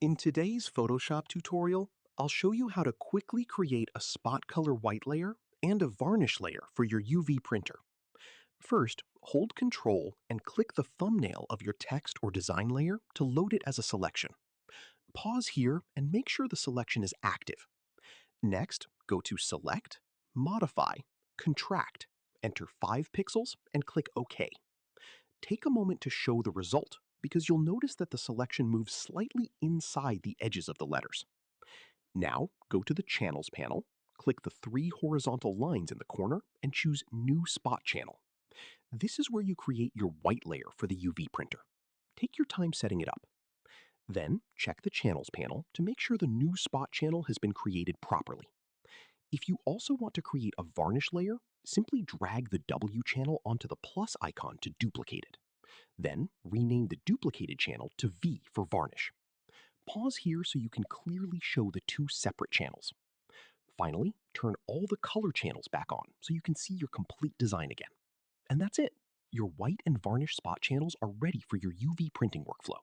In today's Photoshop tutorial, I'll show you how to quickly create a spot color white layer and a varnish layer for your UV printer. First, hold Control and click the thumbnail of your text or design layer to load it as a selection. Pause here and make sure the selection is active. Next, go to Select, Modify, Contract, enter 5 pixels, and click OK. Take a moment to show the result because you'll notice that the selection moves slightly inside the edges of the letters. Now, go to the Channels panel, click the 3 horizontal lines in the corner, and choose New Spot Channel. This is where you create your white layer for the UV printer. Take your time setting it up. Then, check the Channels panel to make sure the new spot channel has been created properly. If you also want to create a varnish layer, simply drag the W channel onto the plus icon to duplicate it. Then, rename the duplicated channel to V for varnish. Pause here so you can clearly show the 2 separate channels. Finally, turn all the color channels back on so you can see your complete design again. And that's it. Your white and varnish spot channels are ready for your UV printing workflow.